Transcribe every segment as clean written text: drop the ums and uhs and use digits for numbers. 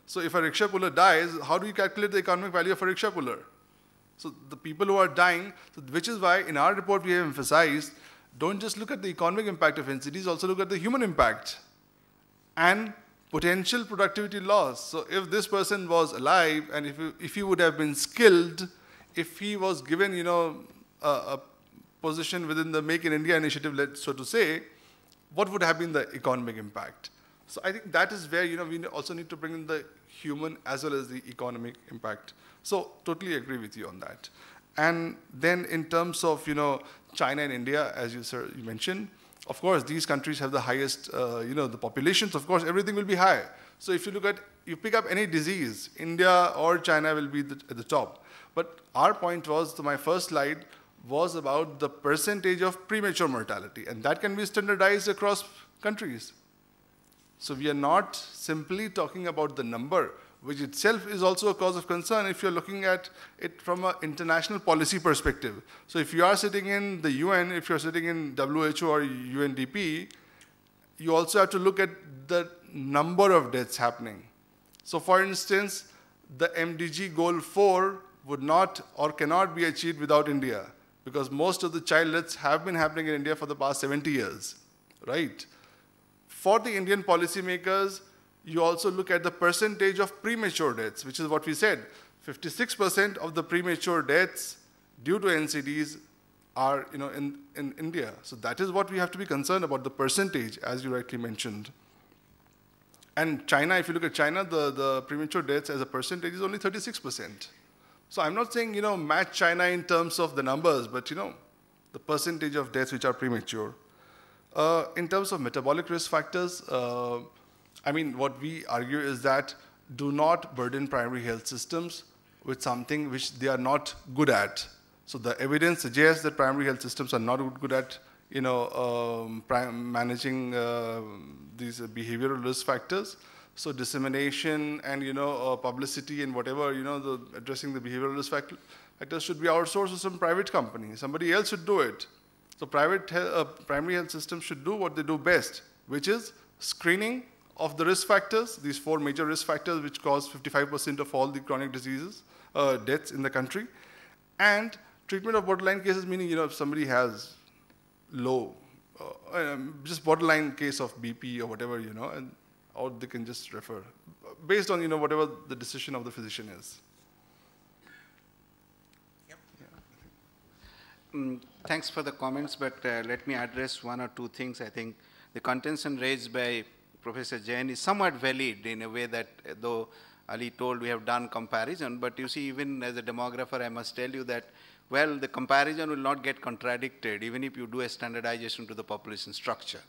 So if a rickshaw puller dies, how do you calculate the economic value of a rickshaw puller? So the people who are dying, which is why in our report we have emphasized, don't just look at the economic impact of NCDs, also look at the human impact and potential productivity loss. So if this person was alive and if he would have been skilled, if he was given, a position within the Make in India initiative, so to say, what would have been the economic impact? So I think that is where, we also need to bring in the human as well as the economic impact. So totally agree with you on that. And then in terms of, China and India, as you mentioned, of course, these countries have the highest, the populations, of course, everything will be high. So if you pick up any disease, India or China will be at the top. But our point was, my first slide was about the percentage of premature mortality, and that can be standardized across countries. So we are not simply talking about the number, which itself is also a cause of concern if you're looking at it from an international policy perspective. So if you are sitting in the UN, if you're sitting in WHO or UNDP, you also have to look at the number of deaths happening. So for instance, the MDG goal 4 would not or cannot be achieved without India, because most of the child deaths have been happening in India for the past 70 years, right? For the Indian policymakers, you also look at the percentage of premature deaths, which is what we said. 56% of the premature deaths due to NCDs are in India. So that is what we have to be concerned about, the percentage, as you rightly mentioned. And China, if you look at China, the premature deaths as a percentage is only 36%. So I'm not saying, match China in terms of the numbers, but, the percentage of deaths which are premature. In terms of metabolic risk factors, what we argue is that do not burden primary health systems with something which they are not good at. So the evidence suggests that primary health systems are not good at, managing these behavioral risk factors. So dissemination and, publicity and whatever, addressing the behavioral risk factors should be outsourced to some private company. Somebody else should do it. So primary health systems should do what they do best, which is screening of the risk factors, these 4 major risk factors which cause 55% of all the chronic diseases, deaths in the country, and treatment of borderline cases, meaning, if somebody has low, just borderline case of BP or whatever, or they can just refer, based on, whatever the decision of the physician is. Yep. Yeah. Thanks for the comments, but let me address one or two things. I think the contention raised by Professor Jain is somewhat valid in a way that, though Ali told we have done comparison, but you see, even as a demographer, I must tell you that, well, the comparison will not get contradicted, even if you do a standardization to the population structure.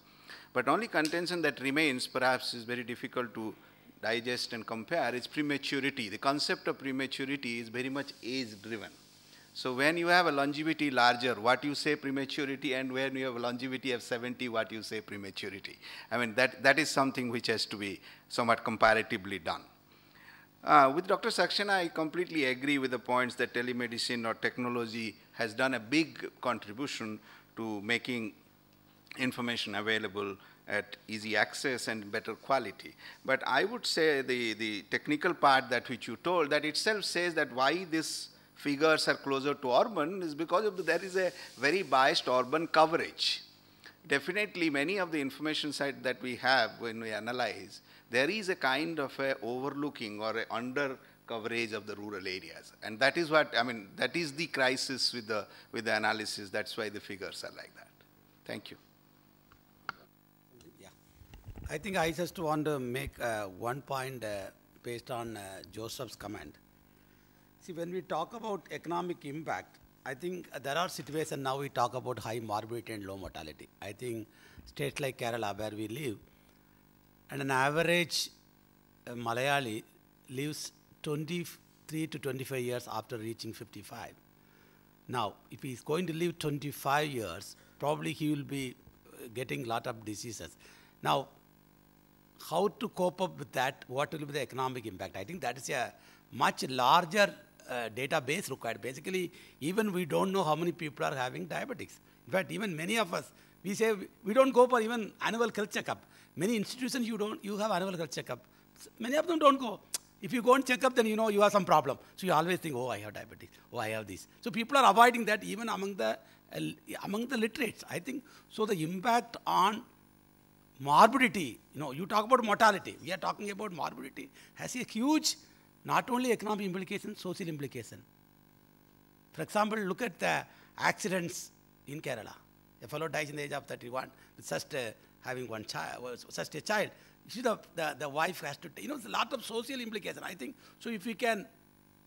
But only contention that remains, perhaps is very difficult to digest and compare, is prematurity. The concept of prematurity is very much age-driven. So when you have a longevity larger, what you say prematurity, and when you have a longevity of 70, what you say prematurity. That is something which has to be somewhat comparatively done. With Dr. Saxena, I completely agree with the points that telemedicine or technology has done a big contribution to making information available at easy access and better quality. But I would say the technical part that which you told, that itself says that why these figures are closer to urban is because of there is a very biased urban coverage. Definitely many of the information side that we have when we analyze, there is a kind of a overlooking or a under coverage of the rural areas. And that is what, that is the crisis with the analysis. That's why the figures are like that. Thank you. Yeah. I think I just want to make one point based on Joseph's comment. See, when we talk about economic impact, I think there are situations now we talk about high morbidity and low mortality. I think states like Kerala, where we live, and an average Malayali lives 23 to 25 years after reaching 55. Now, if he's going to live 25 years, probably he will be getting a lot of diseases. Now, how to cope up with that? What will be the economic impact? I think that is a much larger database required. Basically, even we don't know how many people are having diabetics. In fact, even many of us, we say we don't go for even annual health checkup. Many institutions you have annual health checkup. Many of them don't go. If you go and check up, then you know you have some problem. So you always think, oh, I have diabetes, oh, I have this. So people are avoiding that even among the literates, I think. So the impact on morbidity, you talk about mortality. We are talking about morbidity. Has a huge, not only economic implication, social implication. For example, look at the accidents in Kerala. A fellow dies in the age of 31, just having one child, just a child. You see, the wife has to, there's a lot of social implication, I think. So if we can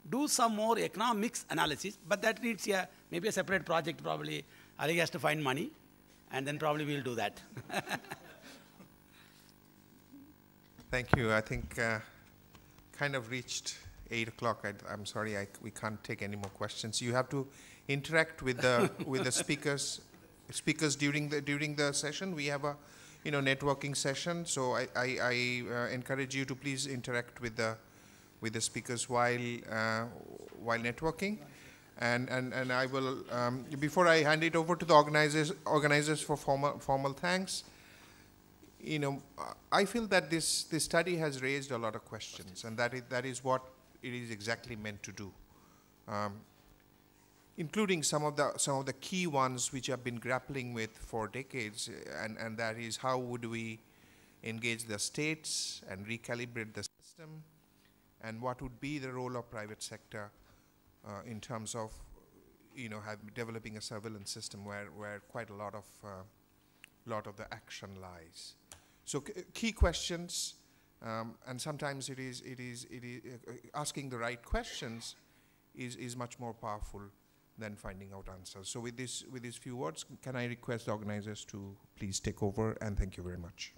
do some more economics analysis, but that needs maybe a separate project probably. Ali has to find money, and then probably we'll do that. Thank you. I think kind of reached 8 o'clock. I'm sorry, we can't take any more questions. You have to interact with the with the speakers during the session. We have a networking session. So I encourage you to please interact with the speakers while networking. And I will before I hand it over to the organizers for formal thanks. I feel that this study has raised a lot of questions, and that is what it is exactly meant to do, including some of the key ones which I've been grappling with for decades, and that is how would we engage the states and recalibrate the system, and what would be the role of private sector in terms of developing a surveillance system where quite a lot of the action lies. So key questions, and sometimes it is asking the right questions is much more powerful than finding out answers. So with these few words, can I request the organizers to please take over, and thank you very much.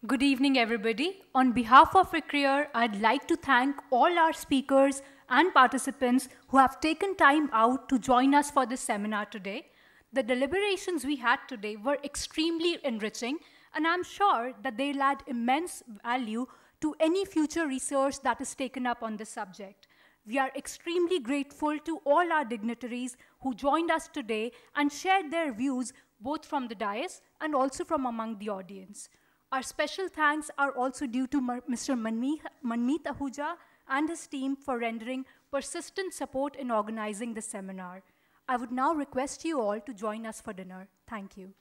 Good evening, everybody. On behalf of ICRIER, I'd like to thank all our speakers and participants who have taken time out to join us for this seminar today. The deliberations we had today were extremely enriching, and I'm sure that they'll add immense value to any future research that is taken up on this subject. We are extremely grateful to all our dignitaries who joined us today and shared their views both from the dais and also from among the audience. Our special thanks are also due to Mr. Manmeet Ahuja and his team for rendering persistent support in organizing this seminar. I would now request you all to join us for dinner. Thank you.